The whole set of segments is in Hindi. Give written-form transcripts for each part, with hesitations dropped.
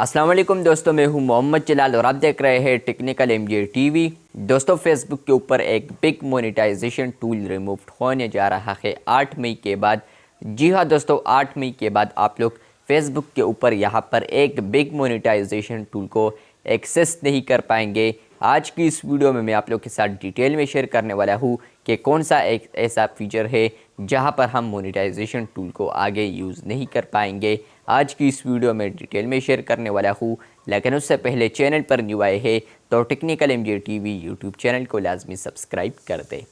अस्सलाम वालेकुम दोस्तों, मैं हूं मोहम्मद जलाल और आप देख रहे हैं टेक्निकल एमजे टीवी। दोस्तों, फेसबुक के ऊपर एक बिग मोनेटाइजेशन टूल रिमूव होने जा रहा है 8 मई के बाद। जी हां दोस्तों, 8 मई के बाद आप लोग फेसबुक के ऊपर यहां पर एक बिग मोनेटाइजेशन टूल को एक्सेस नहीं कर पाएंगे। आज की इस वीडियो में मैं आप लोग के साथ डिटेल में शेयर करने वाला हूं कि कौन सा एक ऐसा फीचर है जहां पर हम मोनेटाइजेशन टूल को आगे यूज़ नहीं कर पाएंगे। आज की इस वीडियो में डिटेल में शेयर करने वाला हूँ, लेकिन उससे पहले चैनल पर न्यू आए हैं तो technical MJ TV YouTube channel को लाजमी सब्सक्राइब कर दें।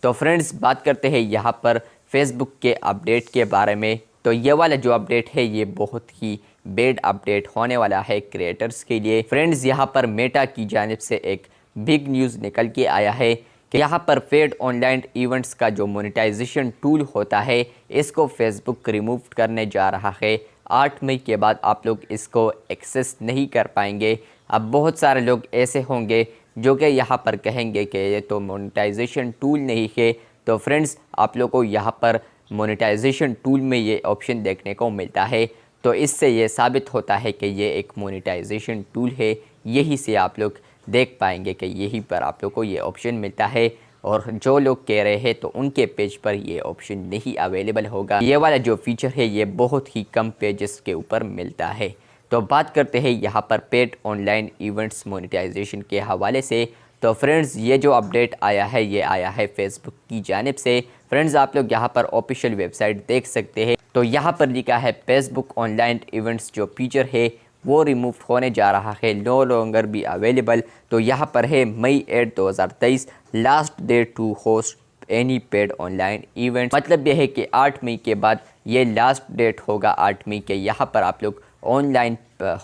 तो फ्रेंड्स, बात करते हैं यहाँ पर फेसबुक के अपडेट के बारे में। तो ये वाला जो अपडेट है ये बहुत ही बैड अपडेट होने वाला है क्रिएटर्स के लिए। फ्रेंड्स, यहाँ पर मेटा की जानिब से एक बिग न्यूज़ निकल के आया है कि यहाँ पर पेड ऑनलाइन इवेंट्स का जो मोनेटाइजेशन टूल होता है इसको फेसबुक रिमूव करने जा रहा है। 8 मई के बाद आप लोग इसको एक्सेस नहीं कर पाएंगे। अब बहुत सारे लोग ऐसे होंगे जो कि यहाँ पर कहेंगे कि ये तो मोनेटाइजेशन टूल नहीं है। तो फ्रेंड्स, आप लोग को यहाँ पर मोनेटाइजेशन टूल में ये ऑप्शन देखने को मिलता है, तो इससे ये साबित होता है कि ये एक मोनेटाइजेशन टूल है। यही से आप लोग देख पाएंगे कि यहीं पर आप लोग को ये ऑप्शन मिलता है, और जो लोग कह रहे हैं तो उनके पेज पर ये ऑप्शन नहीं अवेलेबल होगा। ये वाला जो फीचर है ये बहुत ही कम पेजेस के ऊपर मिलता है। तो बात करते हैं यहाँ पर पेड ऑनलाइन इवेंट्स मोनेटाइजेशन के हवाले से। तो फ्रेंड्स, ये जो अपडेट आया है ये आया है फेसबुक की जानिब से। फ्रेंड्स, आप लोग यहाँ पर ऑफिशियल वेबसाइट देख सकते हैं। तो यहाँ पर लिखा है फेसबुक ऑनलाइन इवेंट्स जो फीचर है वो रिमूव होने जा रहा है, नो लॉन्गर भी अवेलेबल। तो यहाँ पर है May 8 2023 last date to host any paid online event. मतलब यह है कि 8 मई के बाद ये लास्ट डेट होगा 8 मई के। यहाँ पर आप लोग ऑनलाइन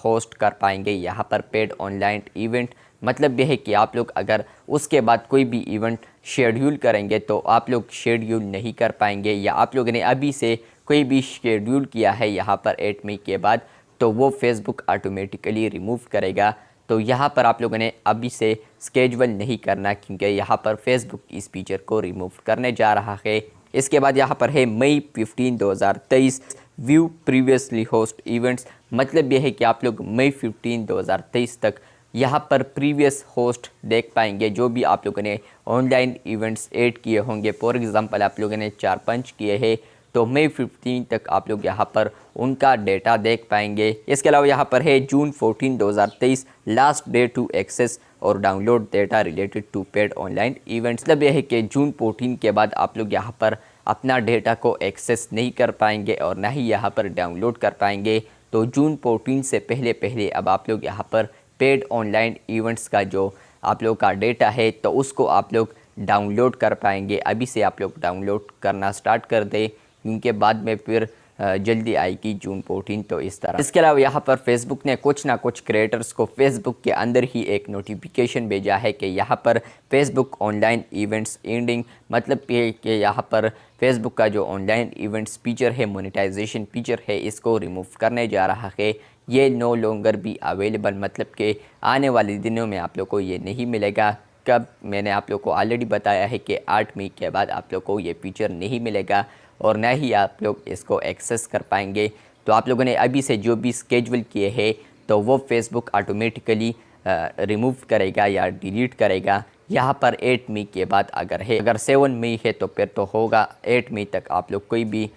होस्ट कर पाएंगे यहाँ पर पेड ऑनलाइन इवेंट। मतलब यह है कि आप लोग अगर उसके बाद कोई भी इवेंट शेड्यूल करेंगे तो आप लोग शेड्यूल नहीं कर पाएंगे, या आप लोगों ने अभी से कोई भी शेड्यूल किया है यहाँ पर 8 मई के बाद तो वो फेसबुक ऑटोमेटिकली रिमूव करेगा। तो यहाँ पर आप लोगों ने अभी से स्केड्यूल नहीं करना, क्योंकि यहाँ पर फेसबुक इस फीचर को रिमूव करने जा रहा है। इसके बाद यहाँ पर है मई 15 2023 व्यू प्रीवियसली होस्ट इवेंट्स। मतलब यह है कि आप लोग मई 15 2023 तक यहाँ पर प्रीवियस होस्ट देख पाएंगे जो भी आप लोगों ने ऑनलाइन इवेंट्स ऐड किए होंगे। फॉर एग्ज़ाम्पल आप लोगों ने 4-5 किए हैं तो मई 15 तक आप लोग यहाँ पर उनका डेटा देख पाएंगे। इसके अलावा यहाँ पर है June 14 2023 last day to access और download data related to paid online events. मतलब यह है कि जून 14 के बाद आप लोग यहाँ पर अपना डेटा को एक्सेस नहीं कर पाएंगे और ना ही यहाँ पर डाउनलोड कर पाएंगे। तो जून 14 से पहले पहले अब आप लोग यहाँ पर पेड ऑनलाइन इवेंट्स का जो आप लोग का डेटा है तो उसको आप लोग डाउनलोड कर पाएंगे। अभी से आप लोग डाउनलोड करना स्टार्ट कर दें, क्योंकि बाद में फिर जल्दी आएगी जून 14। तो इस तरह। इसके अलावा यहाँ पर फेसबुक ने कुछ ना कुछ क्रिएटर्स को फेसबुक के अंदर ही एक नोटिफिकेशन भेजा है कि यहाँ पर फेसबुक ऑनलाइन इवेंट्स एंडिंग। मतलब ये कि यहाँ पर फेसबुक का जो ऑनलाइन इवेंट्स फीचर है, मोनेटाइजेशन फीचर है, इसको रिमूव करने जा रहा है। ये नो लॉन्गर भी अवेलेबल, मतलब कि आने वाले दिनों में आप लोग को ये नहीं मिलेगा। कब, मैंने आप लोग को ऑलरेडी बताया है कि 8 मई के बाद आप लोग को ये फीचर नहीं मिलेगा और ना ही आप लोग इसको एक्सेस कर पाएंगे। तो आप लोगों ने अभी से जो भी स्केड्यूल किए हैं तो वो फेसबुक ऑटोमेटिकली रिमूव करेगा या डिलीट करेगा। यहाँ पर 8 मई के बाद अगर 7 मई है तो फिर तो होगा 8 मई तक आप लोग कोई भी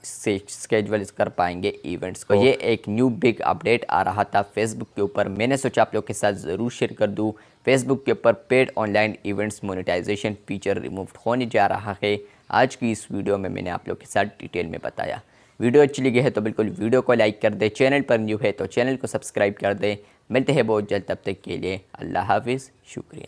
से स्केड्यूल कर पाएंगे इवेंट्स को। ये एक न्यू बिग अपडेट आ रहा था फेसबुक के ऊपर, मैंने सोचा आप लोग के साथ ज़रूर शेयर कर दूँ। फेसबुक के ऊपर paid online events monetization feature remove होने जा रहा है। आज की इस वीडियो में मैंने आप लोग के साथ डिटेल में बताया। वीडियो अच्छी लगी है तो बिल्कुल वीडियो को लाइक कर दे, चैनल पर न्यू है तो चैनल को सब्सक्राइब कर दे। मिलते हैं बहुत जल्द, तब तक के लिए अल्लाह हाफिज़, शुक्रिया।